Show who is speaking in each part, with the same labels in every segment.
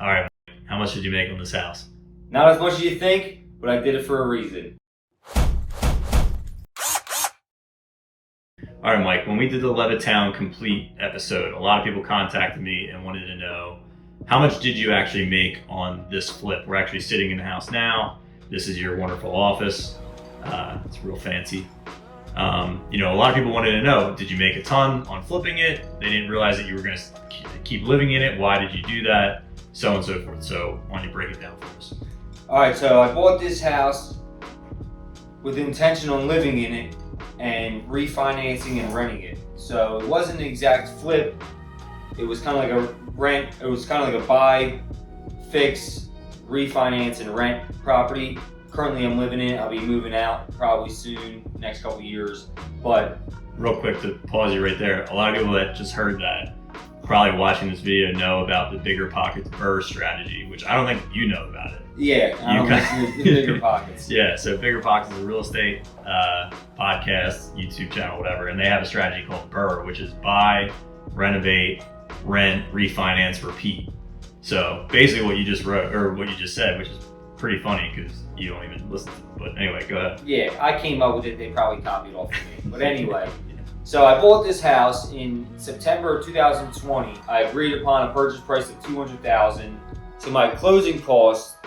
Speaker 1: All right, how much did you make on this house?
Speaker 2: Not as much as you think, but I did it for a reason.
Speaker 1: All right, Mike, when we did the Levittown complete episode, a lot of people contacted me and wanted to know, how much did you actually make on this flip? We're actually sitting in the house now. This is your wonderful office. It's real fancy. A lot of people wanted to know, did you make a ton on flipping it? They didn't realize that you were going to keep living in it. Why did you do that? So on and so forth. So why don't you break it down for us?
Speaker 2: All right, so I bought this house with the intention on living in it and refinancing and renting it. So it wasn't an exact flip. It was kind of like a rent. It was kind of like a buy, fix, refinance, and rent property. Currently, I'm living in it. I'll be moving out probably soon, next couple of years. But
Speaker 1: real quick to pause you right there, a lot of people that just heard that probably watching this video know about the bigger pockets BRRRR strategy, which I don't think you know about it.
Speaker 2: Yeah, I don't listen to the bigger pockets.
Speaker 1: Yeah, so Bigger Pockets is a real estate podcast, YouTube channel, whatever, and they have a strategy called BRRRR, which is buy, renovate, rent, refinance, repeat. So basically what you just wrote, or what you just said, which is pretty funny because you don't even listen to it. But anyway, go ahead.
Speaker 2: Yeah, I came up with it. They probably copied off of me. But anyway, so I bought this house in September of 2020. I agreed upon a purchase price of $200,000. So my closing cost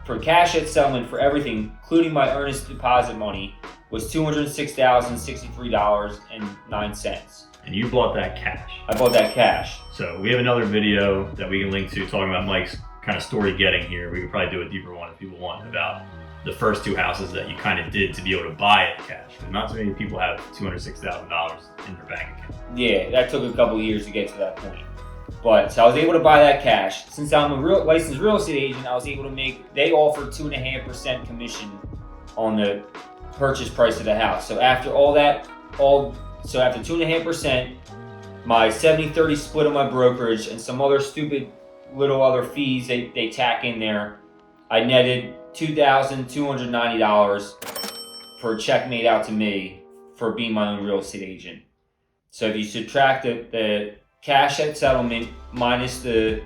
Speaker 2: for cash at settlement for everything, including my earnest deposit money, was $206,063.09.
Speaker 1: And you bought that cash.
Speaker 2: I bought that cash.
Speaker 1: So we have another video that we can link to talking about Mike's kind of story getting here. We could probably do a deeper one if people want, about the first two houses that you kind of did to be able to buy it cash. But not too many people have $206,000 in their bank account.
Speaker 2: Yeah, that took a couple of years to get to that point. But so I was able to buy that cash. Since I'm a licensed real estate agent, I was able to they offered 2.5% commission on the purchase price of the house. So after after 2.5%, my 70-30 split of my brokerage and some other stupid little other fees they tack in there, I netted $2,290 for a check made out to me for being my own real estate agent. So if you subtract the cash at settlement minus the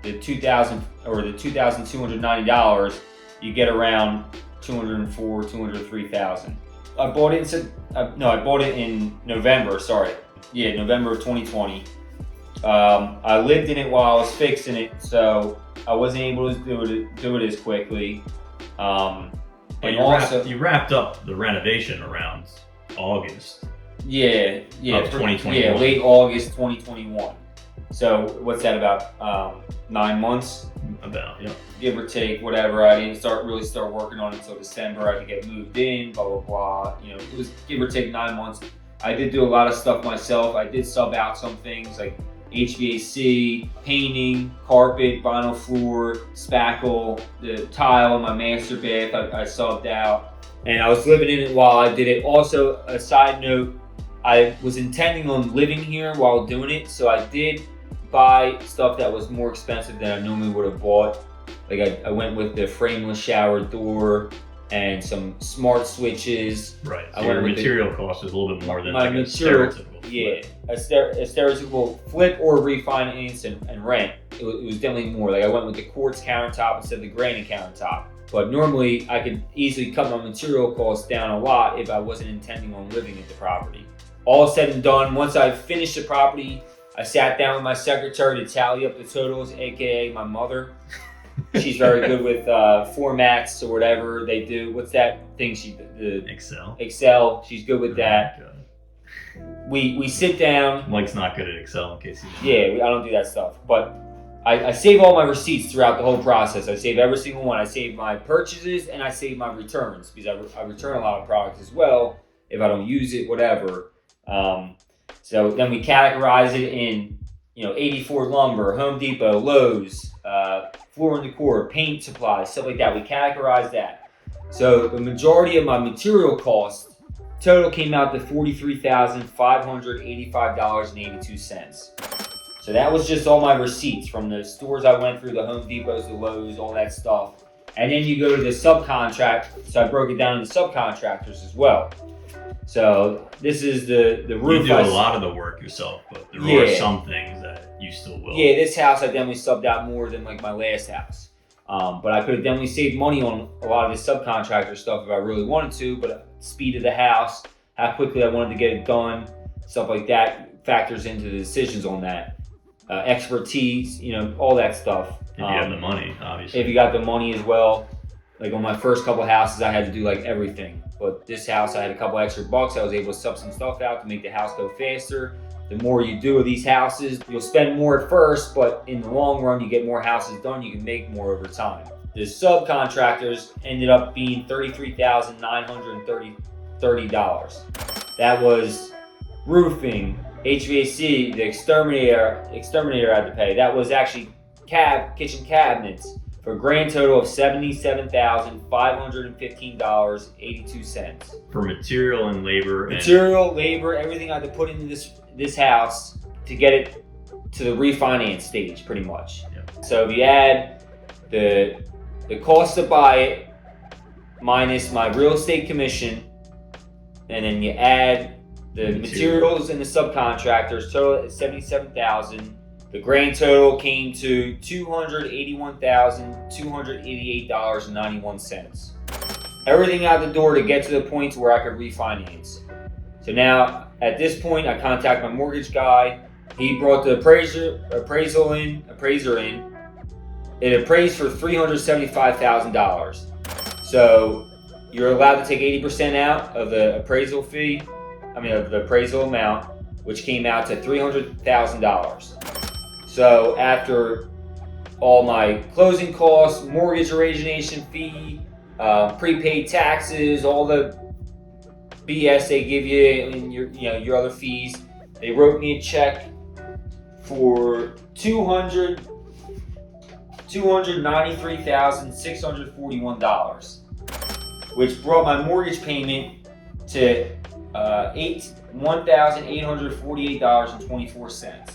Speaker 2: $2,290, you get around $203,000. I bought it in November. Sorry, yeah, November of 2020. I lived in it while I was fixing it, so I wasn't able to do it as quickly.
Speaker 1: You wrapped up the renovation around August.
Speaker 2: Yeah,
Speaker 1: of 2021.
Speaker 2: Yeah, late August 2021. So what's that, about 9 months?
Speaker 1: About, yeah.
Speaker 2: Give or take, whatever. I didn't really start working on it until December. I could get moved in, blah, blah, blah. It was give or take 9 months. I did do a lot of stuff myself. I did sub out some things like HVAC, painting, carpet, vinyl floor, spackle, the tile in my master bath I subbed out. And I was living in it while I did it. Also, a side note, I was intending on living here while doing it, so I did buy stuff that was more expensive than I normally would have bought. Like I went with the frameless shower door and some smart switches.
Speaker 1: Right. So your material cost is a little bit more than
Speaker 2: my
Speaker 1: like
Speaker 2: material,
Speaker 1: a stereotypical flip.
Speaker 2: Yeah, a stereotypical flip or refinance and rent. It was definitely more. Like I went with the quartz countertop instead of the granite countertop. But normally I could easily cut my material costs down a lot if I wasn't intending on living at the property. All said and done, once I finished the property, I sat down with my secretary to tally up the totals, aka my mother. She's very good with formats or whatever they do. What's that thing
Speaker 1: Excel.
Speaker 2: Excel. She's good with that. We sit down.
Speaker 1: Mike's not good at Excel, in case you didn't
Speaker 2: know. I don't do that stuff. But I save all my receipts throughout the whole process. I save every single one. I save my purchases and I save my returns because I return a lot of products as well if I don't use it, whatever. So then we categorize it in 84 lumber, Home Depot, Lowe's, floor and decor, paint supplies, stuff like that. We categorize that. So the majority of my material cost total came out to $43,585.82. So that was just all my receipts from the stores I went through, the Home Depots, the Lowe's, all that stuff. And then you go to the subcontract. So I broke it down into subcontractors as well. So this is the roof.
Speaker 1: You do a lot of the work yourself, but there are some things that you still will.
Speaker 2: Yeah, this house I definitely subbed out more than like my last house. But I could have definitely saved money on a lot of the subcontractor stuff if I really wanted to, but speed of the house, how quickly I wanted to get it done, stuff like that factors into the decisions on that. Expertise, all that stuff.
Speaker 1: If you have the money, obviously.
Speaker 2: If you got the money as well. Like on my first couple of houses, I had to do like everything. But this house, I had a couple extra bucks. I was able to sub some stuff out to make the house go faster. The more you do of these houses, you'll spend more at first, but in the long run, you get more houses done, you can make more over time. The subcontractors ended up being $33,930. That was roofing, HVAC, the exterminator I had to pay. That was actually kitchen cabinets for a grand total of $77,515.82.
Speaker 1: For material and labor.
Speaker 2: Labor, everything I had to put into this house to get it to the refinance stage, pretty much.
Speaker 1: Yep.
Speaker 2: So if you add the cost to buy it minus my real estate commission, and then you add the materials and the subcontractors, total at $77,000. The grand total came to $281,288.91. Everything out the door to get to the point where I could refinance. So now, at this point, I contact my mortgage guy. He brought the appraiser in. It appraised for $375,000. So you're allowed to take 80% out of the appraisal fee. Of the appraisal amount, which came out to $300,000. So after all my closing costs, mortgage origination fee, prepaid taxes, all the BS they give you and your other fees, they wrote me a check for $293,641, which brought my mortgage payment to $1,848.24.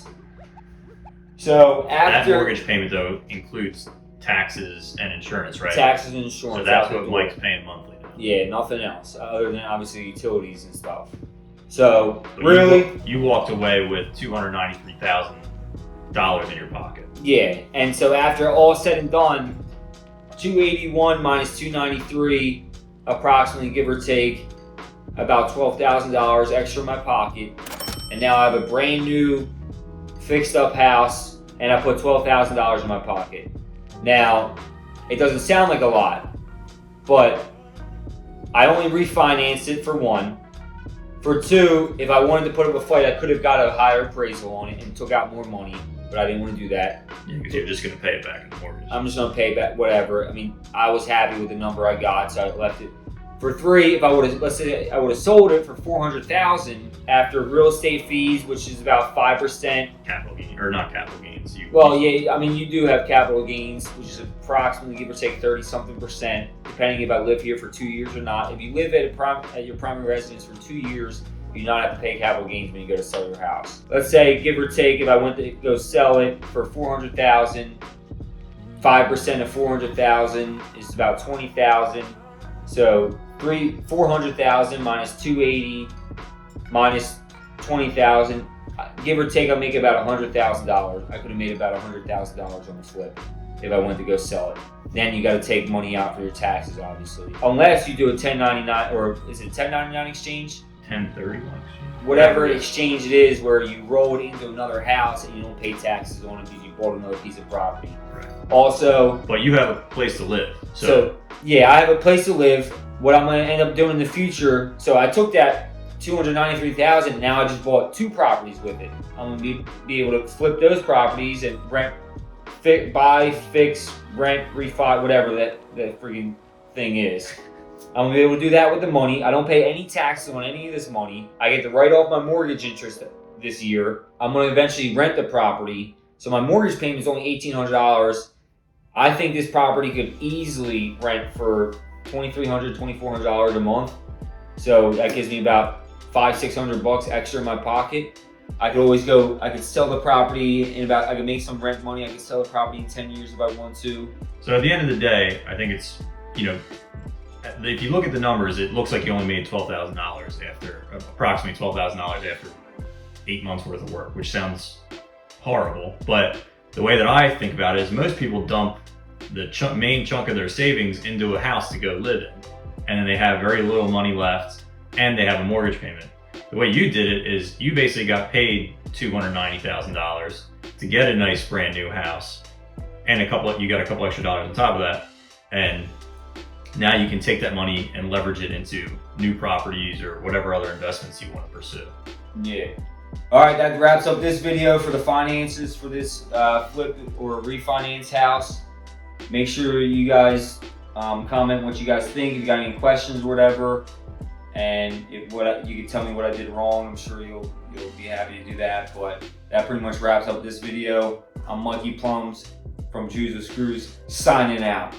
Speaker 2: So after
Speaker 1: that mortgage payment though includes taxes and insurance, right?
Speaker 2: Taxes and insurance.
Speaker 1: So that's what Mike's paying monthly now.
Speaker 2: Yeah, nothing else other than obviously utilities and stuff. So
Speaker 1: but
Speaker 2: really,
Speaker 1: you walked away with $293,000 in your pocket.
Speaker 2: Yeah, and so after all said and done, 281 minus 293, approximately, give or take, about $12,000 extra in my pocket. And now I have a brand new fixed up house and I put $12,000 in my pocket. Now, it doesn't sound like a lot, but I only refinanced it for one. For two, if I wanted to put up a fight, I could have got a higher appraisal on it and took out more money, but I didn't want to do that.
Speaker 1: Yeah, because you're just going to pay it back in the mortgage.
Speaker 2: I'm just going to pay back whatever. I was happy with the number I got, so I left it. For three, if I would have, let's say I would have sold it for $400,000 after real estate fees, which is about 5%.
Speaker 1: Capital gain, or not capital gains.
Speaker 2: You do have capital gains, which is approximately, give or take, 30-something%, depending if I live here for 2 years or not. If you live at your primary residence for 2 years, you do not have to pay capital gains when you go to sell your house. Let's say, give or take, if I went to go sell it for $400,000, 5% of $400,000 is about $20,000. So $400,000 minus 280 minus 20,000, give or take, I'll make about $100,000. I could have made about $100,000 on the flip if I went to go sell it. Then you got to take money out for your taxes, obviously. Unless you do a 1099, or is it 1099 exchange?
Speaker 1: 1031 exchange.
Speaker 2: Whatever exchange it is, where you roll it into another house and you don't pay taxes on it because you bought another piece of property.
Speaker 1: Right.
Speaker 2: Also,
Speaker 1: but you have a place to live.
Speaker 2: So yeah, I have a place to live. What I'm going to end up doing in the future, so I took that $293,000, now I just bought 2 properties with it. I'm going to be able to flip those properties and rent, buy, fix, rent, refi, whatever that freaking thing is. I'm going to be able to do that with the money. I don't pay any taxes on any of this money. I get to write off my mortgage interest this year. I'm going to eventually rent the property. So my mortgage payment is only $1,800. I think this property could easily rent for $2,300, $2,400 a month. So that gives me about $500-600 extra in my pocket. I could sell the property I could make some rent money. I could sell the property in 10 years if I want to.
Speaker 1: So at the end of the day, I think it's, you know, if you look at the numbers, it looks like you only made $12,000 after, approximately $12,000 after 8 months worth of work, which sounds horrible. But the way that I think about it is most people dump the main chunk of their savings into a house to go live in. And then they have very little money left and they have a mortgage payment. The way you did it is you basically got paid $290,000 to get a nice brand new house, and you got a couple extra dollars on top of that, and now you can take that money and leverage it into new properties or whatever other investments you want to pursue.
Speaker 2: Yeah. All right, that wraps up this video for the finances for this flip or refinance house. Make sure you guys comment what you guys think. If you got any questions or whatever, and you can tell me what I did wrong. I'm sure you'll be happy to do that. But that pretty much wraps up this video. I'm Monkey Plums from Jews with Screws, signing out.